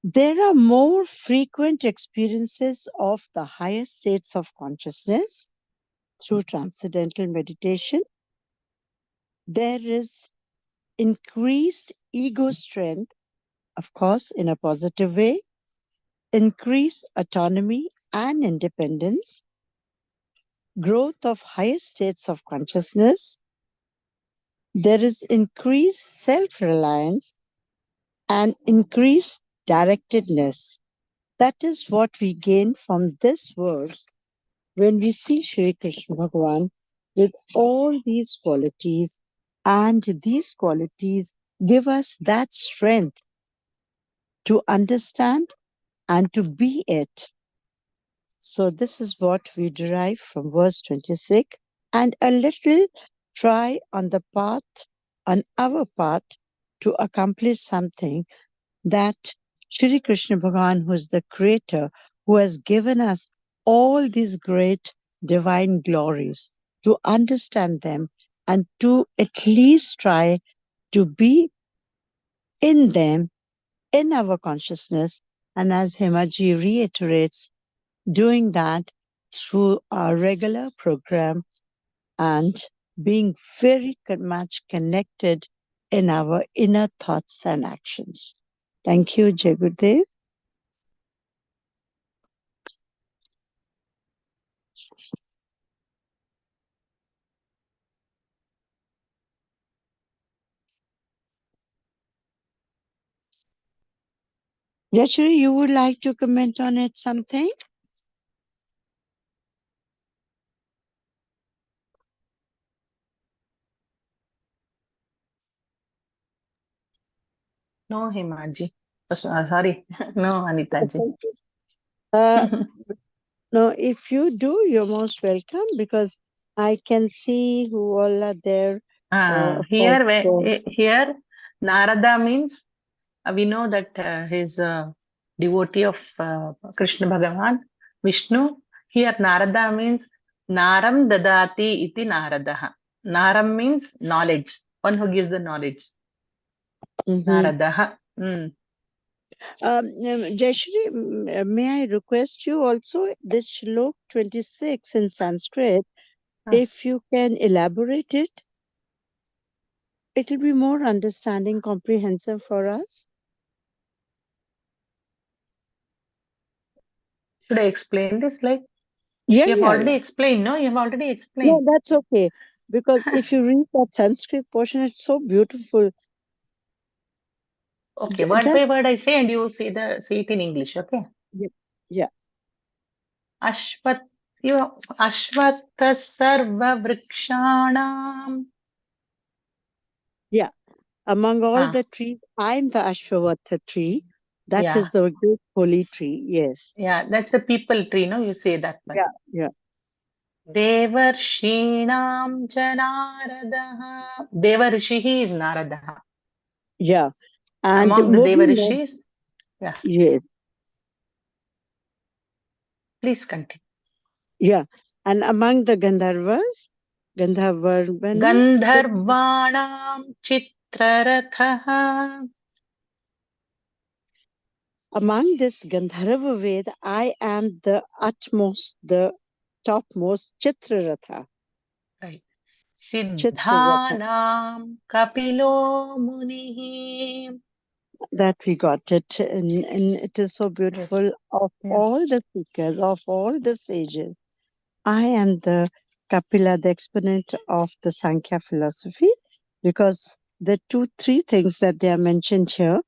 there are more frequent experiences of the higher states of consciousness through transcendental meditation. There is increased ego strength, of course, in a positive way, increased autonomy and independence, growth of higher states of consciousness. There is increased self-reliance and increased directedness. That is what we gain from this verse when we see Shri Krishna Bhagavan with all these qualities, and these qualities give us that strength to understand and to be it. So this is what we derive from verse 26, and a little try on the path, on our path, to accomplish something that Shri Krishna Bhagavan, who is the creator, who has given us all these great divine glories, to understand them and to at least try to be in them, in our consciousness. And as Himaji reiterates, doing that through our regular program and being very much connected in our inner thoughts and actions. Thank you, Jai Gurudev. Yashri, you would like to comment on it something? No, Himaji. Sorry. No, Anitaji. No, if you do, you're most welcome, because I can see who all are there. Of course, Here, Narada means we know that he's a devotee of Krishna Bhagavan, Vishnu. Here, Narada means Naram Dadati iti Naradaha. Naram means knowledge, one who gives the knowledge. Naradaha. Jayashri, may I request you also, this Shlok 26 in Sanskrit, if you can elaborate it, it will be more understanding, comprehensive for us. Should I explain this? Like, Yeah, you have already explained, no? You have already explained. No, that's okay. Because if you read that Sanskrit portion, it's so beautiful. Okay, word by word I say, and you say it in English, okay? Yeah. Ashvatta sarva vrikshanam. Yeah. Among all the trees, I'm the Ashwatha tree. That is the great holy tree. Yes. Yeah, that's the people tree, no? You say that one. Yeah. Devarshinam cha Naradaha. Devarshihi is Naradaha. Yeah. And among the Devarishis, yes. Please continue. Yeah. And among the Gandharvas, Gandharvanam Chitrarathaha. Among this Gandharva Veda, I am the utmost, the topmost Chitraratha. Right. Siddhanam Kapilo Munihi. That we got it, and it is so beautiful. Of all the seekers, of all the sages, I am the Kapila, the exponent of the Sankhya philosophy, because the 3 things that they are mentioned here.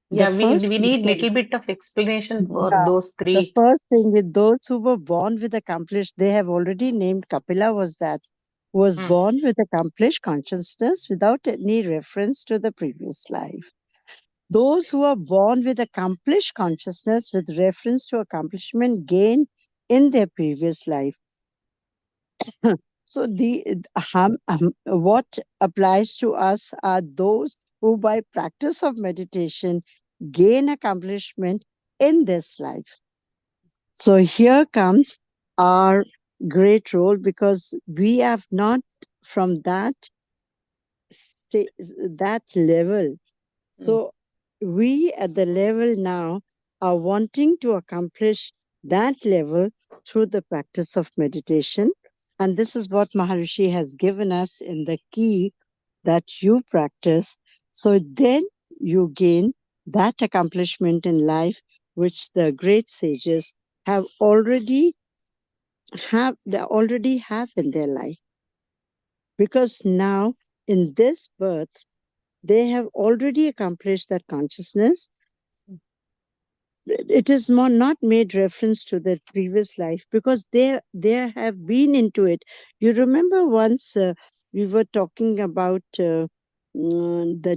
Yeah, we need little bit of explanation for those 3. The first thing, with those who were born with accomplished, they have already named Kapila was that, who was born with accomplished consciousness without any reference to the previous life. Those who are born with accomplished consciousness with reference to accomplishment gained in their previous life. So what applies to us are those who by practice of meditation gain accomplishment in this life. So here comes our great role, because we have not from that level. So we at the level now are wanting to accomplish that level through the practice of meditation. And this is what Maharishi has given us in the key that you practice. So then you gain that accomplishment in life, which the great sages already have in their life. Because now in this birth, they have already accomplished that consciousness. it is more not made reference to the previous life because they have been into it. You remember once we were talking about the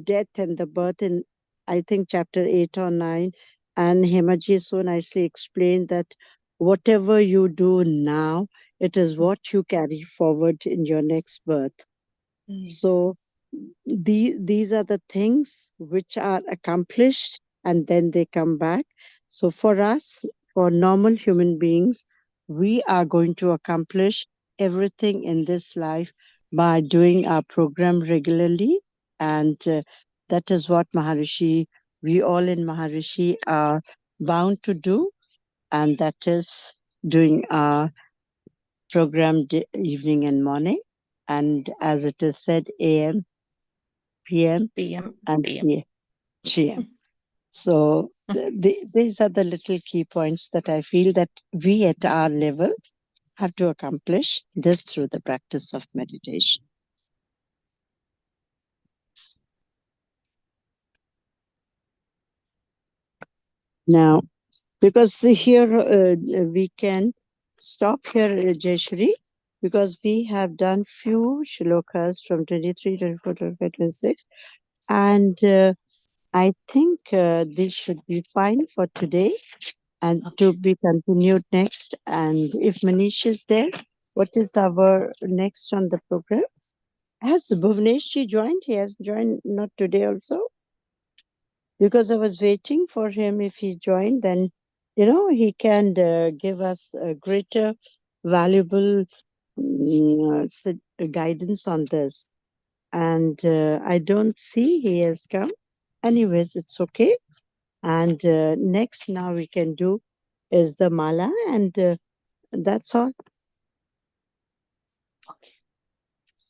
death and the birth in, I think, chapter 8 or 9, and Hemaji so nicely explained that whatever you do now, it is what you carry forward in your next birth. So these are the things which are accomplished and then they come back. So for us, for normal human beings, we are going to accomplish everything in this life by doing our program regularly. And that is what we all in Maharishi are bound to do. And that is doing our program evening and morning. And as it is said, AM, PM, PM, and PM. GM. So these are the little key points that I feel that we at our level have to accomplish this through the practice of meditation. Now, because here we can stop here, Jayashri, because we have done few shlokas from 23, 24, 25, 26, and I think this should be fine for today and to be continued next. And if Manish is there, what is our next on the program? Has Bhuvnesh joined? He has joined not today also? Because I was waiting for him. If he joined, then, he can give us a greater valuable guidance on this. And I don't see he has come. Anyways, it's okay. And next now we can do is the mala, and that's all. Okay.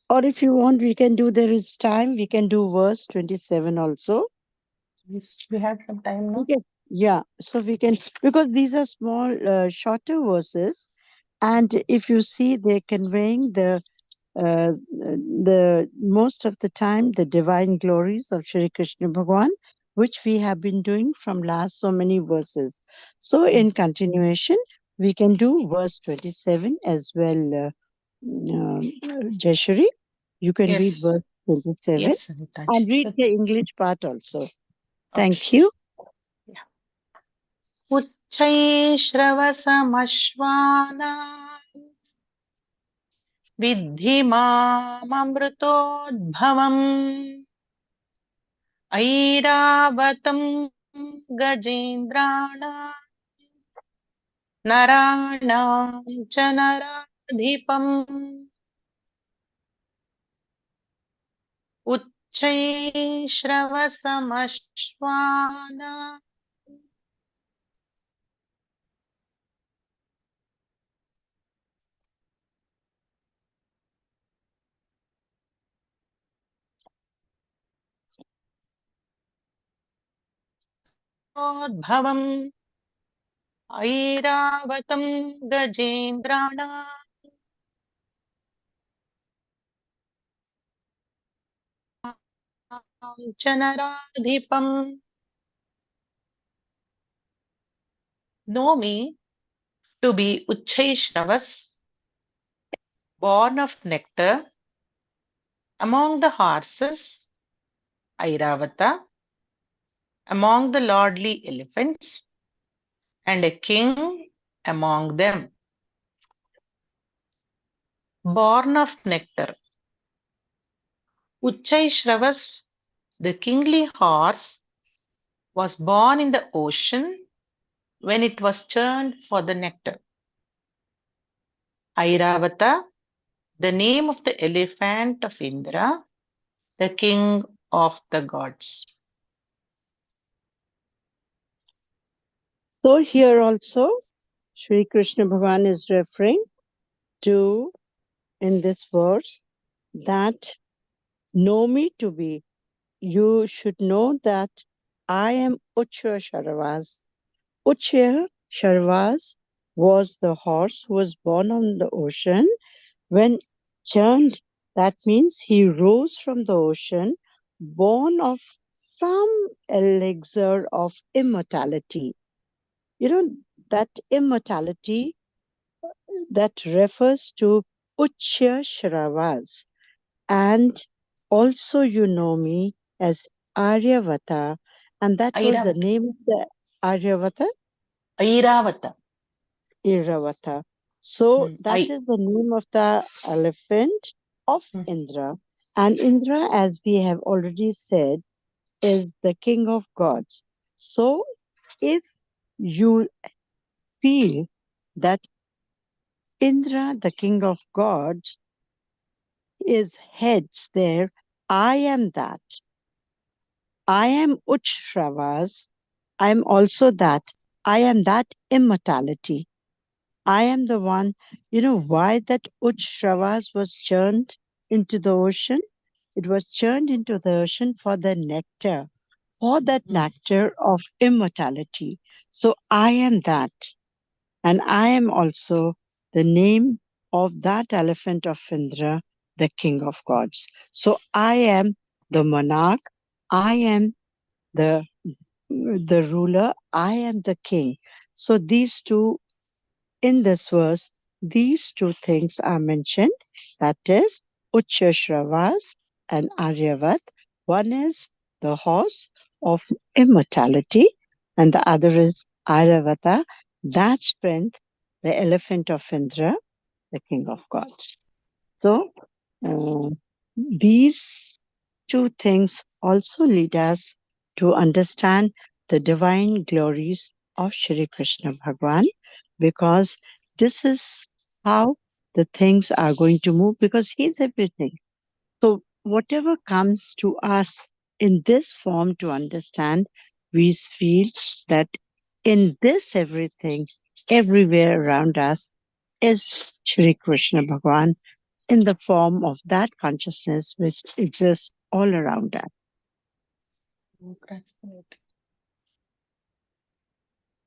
Or if you want, we can do, there is time, we can do verse 27 also. Yes, we have some time now. Okay. Yeah, so we can, because these are small, shorter verses, and if you see, they're conveying the most of the time the divine glories of Shri Krishna Bhagavan, which we have been doing from last so many verses. So in continuation, we can do verse 27 as well. Jayashri, you can read Yes. verse 27 Yes, Sanitaji. and read the English part also. Thank Okay. you. उच्चैश्रवसमश्वाना विद्धि मामृतोद्भवम् ऐरावतं गजेन्द्राणां नराणां च नराधिपम् उच्चैश्रवसमश्वाना उद्भवम् ऐरावतं गजेन्द्राणां च नराधिपम्. Know me to be Uchchaishravas, born of nectar, among the horses, Airavata, among the lordly elephants, and a king among them. Born of nectar. Uchchaishravas, the kingly horse, was born in the ocean when it was churned for the nectar. Airavata, the name of the elephant of Indra, the king of the gods. So here also, Sri Krishna Bhagavan is referring to, in this verse, that know me to be. You should know that I am Ucha Sharavas. Ucha Sharavas was the horse who was born on the ocean. When churned, that means he rose from the ocean, born of some elixir of immortality. that immortality that refers to Ucha Shravas. And also you know me as Aryavata, and that was the Airavata. name of the Aryavata, Airavata. Iravata. So that I. is the name of the elephant of Hmm. Indra. And Indra, as we have already said, is the king of gods. So if you feel that Indra, the king of gods, is heads there, I am that. I am Uchshravas. I am also that. I am that immortality. I am the one, why that Uchshravas was churned into the ocean? It was churned into the ocean for the nectar, for that nectar of immortality. So I am that. And I am also the name of that elephant of Indra, the king of gods. So I am the monarch. I am the ruler. I am the king. So these two, in this verse, these two things are mentioned. That is Uchashravas and Aryavat. One is the horse of immortality, and the other is Aryavata, that strength, the elephant of Indra, the king of gods. So these two things also lead us to understand the divine glories of Shri Krishna Bhagwan, because this is how the things are going to move, because he is everything. So whatever comes to us in this form to understand, we feel that in this everything, everywhere around us is Shri Krishna Bhagwan in the form of that consciousness which exists all around us.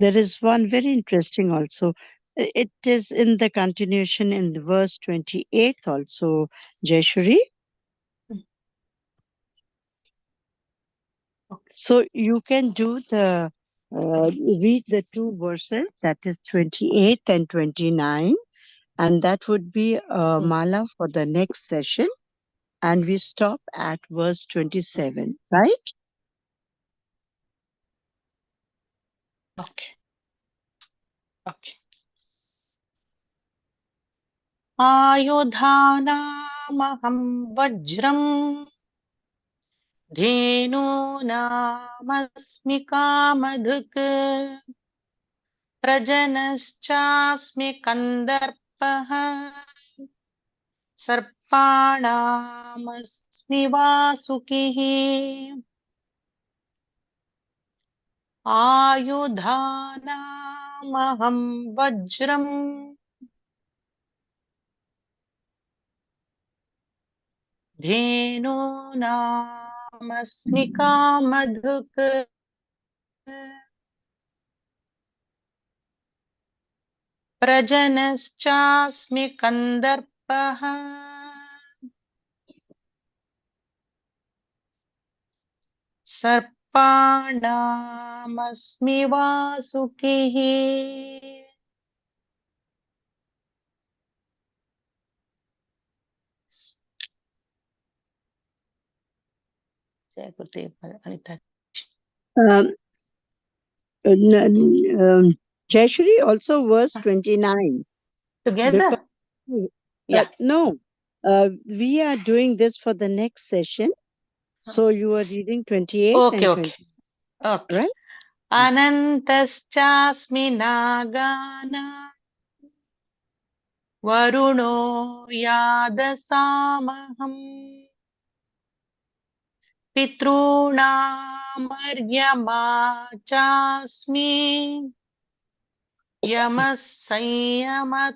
There is one very interesting also. It is in the continuation in the verse 28 also, Jayashri. Okay. So you can do the read the two verses, that is 28 and 29, and that would be a mala for the next session. And we stop at verse 27, right? Okay. Okay. आयुधानामहं वज्रम् धेनूनामस्मि कामधुक् प्रजनश्चास्मि कन्दर्पः सर्पाणामस्मि वासुकिः आयुधानामहं वज्रम् धेनूनामस्मि कामधुक् प्रजनश्चास्मि कन्दर्पः सर्पाणामस्मि वासुकिः जय गुरुदेव Anita Um, Jayashri, also verse 29. together. Yeah. No, we are doing this for the next session. So you are reading 28 Okay, and okay. 20, Okay. right? अनन्तश्चास्मि नागाना वरुणो यादसामहम् पितॄणामर्यमा चास्मि यमः संयमतामहम्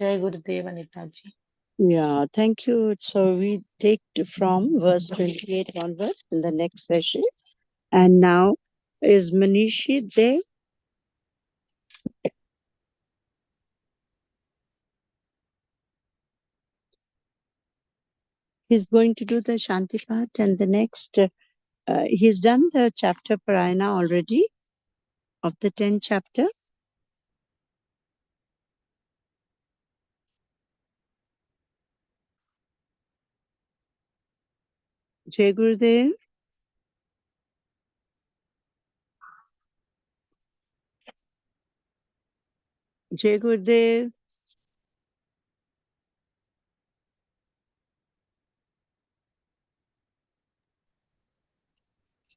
जय गुरुदेव अनिता जी. Yeah, thank you. So we take from verse 28 onwards in the next session. And now, is Manishi there? He's going to do the Shanti part, and the next, he's done the chapter Parayana already of the 10th chapter. Jai Gurudev. Jai Gurudev.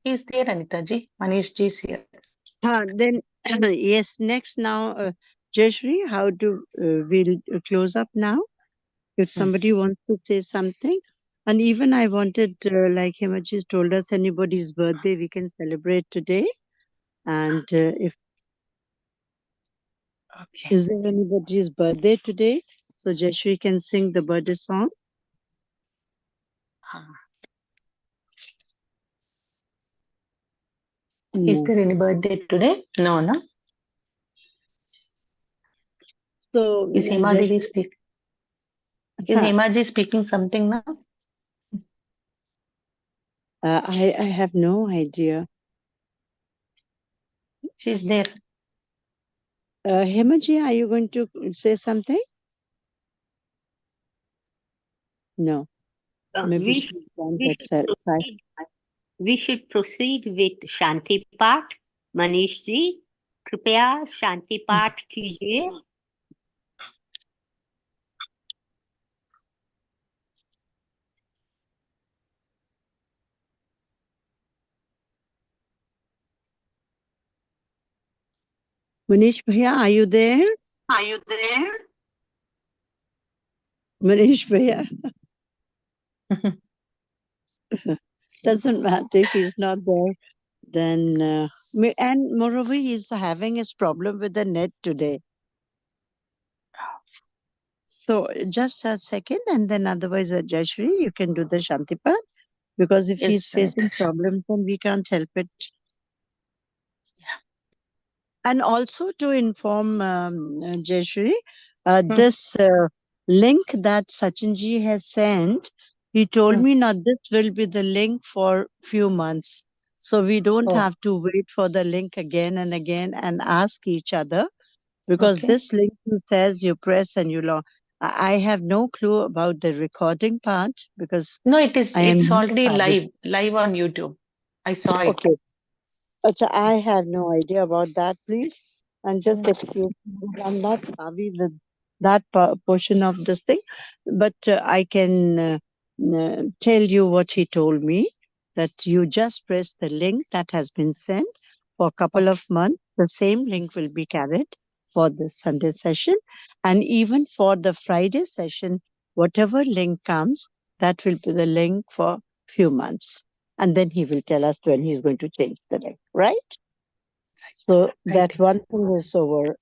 He's there, Anita ji. Manish ji is here. Then, yes, next now, Jayashree, how do we'll close up now? If somebody wants to say something. And even I wanted, like Himaji's told us, anybody's birthday we can celebrate today. And if Okay. is there anybody's birthday today? So Jayashree can sing the birthday song. Is No. there any birthday today? No, no. So Is Hema Devi speaking? Is Huh. Hema ji speaking something now? I have no idea. She's there. Himaji, are you going to say something? No. Maybe we she's should, on we that should side. proceed. We should proceed with Shanti Path. Manish ji, कृपया शांति पाठ कीजिए. Manish Bhaiya, are you there? Are you there? Manish Bhaiya. Doesn't matter if he's not there. Then, and moreover, he's having his problem with the net today. So just a second, and then otherwise, Jayashree, you can do the Shantipat, because if he's Yes, facing Anita. problems, then we can't help it. And also to inform Jayashree, this link that Sachinji has sent, he told me now this will be the link for few months. So we don't Oh. have to wait for the link again and again and ask each other, because Okay. this link says you press and you log. I have no clue about the recording part because No, it's I am already new. live on YouTube. I saw it. Okay. Achha, I have no idea about that, please. And just excuse me, I'm not savvy with that portion of this thing, but I can tell you what he told me, that you just press the link that has been sent for a couple of months. The same link will be carried for the Sunday session. And even for the Friday session, whatever link comes, that will be the link for few months. And then he will tell us when he's going to change the link, right? So that one thing is over.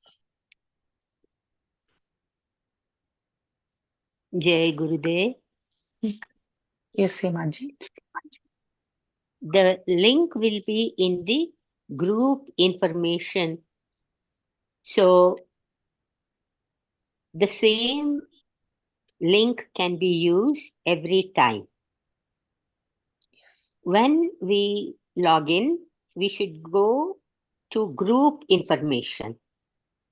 Jai Gurudev. Yes, Hema ji. The link will be in the group information. So the same link can be used every time. When we log in, we should go to group information.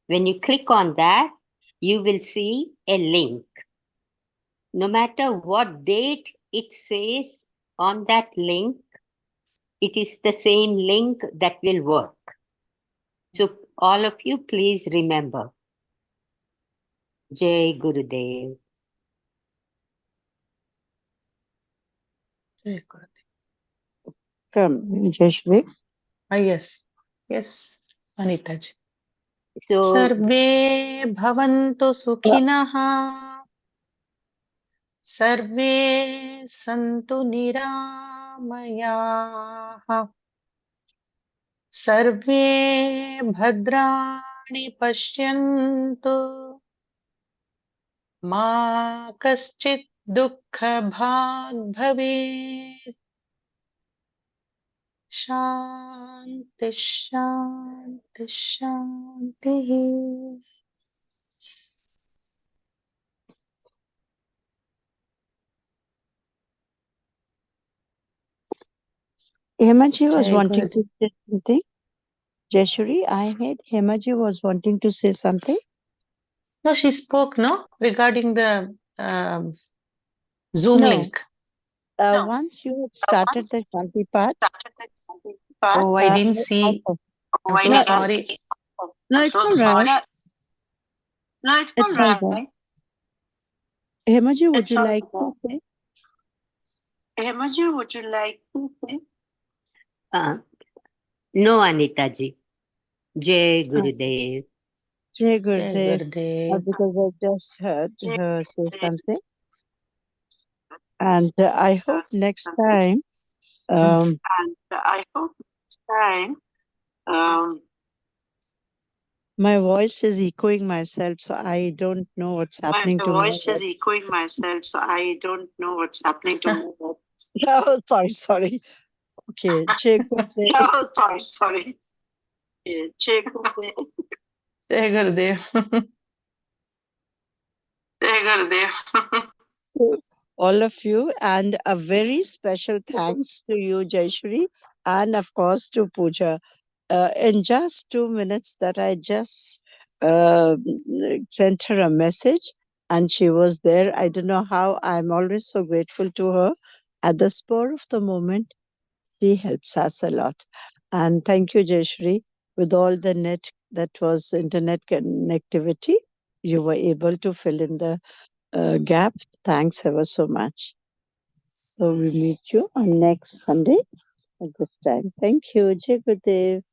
When you click on that, you will see a link. No matter what date it says on that link, it is the same link that will work. So all of you, please remember. Jai Gurudev. Jai Gurudev. Come, Jayashree. Yes. Yes, Anita ji. So सर्वे भवन्तु सुखिनः सर्वे सन्तु निरामयाः सर्वे भद्राणि पश्यन्तु मा कश्चित् दुःखभाग् भवेत् शान्ति शान्ति शान्तिः. Hemaji was Jai wanting Gurudev. to say something. Jeshwari, I heard Hemaji was wanting to say something. No, she spoke, no, regarding the Zoom No. link. Once you had started the Shanti path. Oh, I didn't see. I'm so No, sorry. no, it's all right. It's all right. Hemaji, would you like to say? No, Anita ji. Jai Gurudev. Jai Jai Gurudev. Gurudev. Because I just heard her say something. And I hope next time, my voice is echoing myself, so I don't know what's happening to my voice. My voice is echoing myself, so I don't know what's happening to my voice. Oh, sorry. Okay, Jai Gurudev. Oh, sorry. Okay, Jai Gurudev. Jai Gurudev. Jai Gurudev. All of you, and a very special thanks to you, Jaishri, and of course to Pooja. In just 2 minutes that I just sent her a message and she was there. I don't know how. I'm always so grateful to her. At the spur of the moment, she helps us a lot. And thank you, Jaishri. With all the internet connectivity, you were able to fill in the gap. Thanks ever so much. So we meet you on next Sunday at this time. Thank you. Jai Gurudev.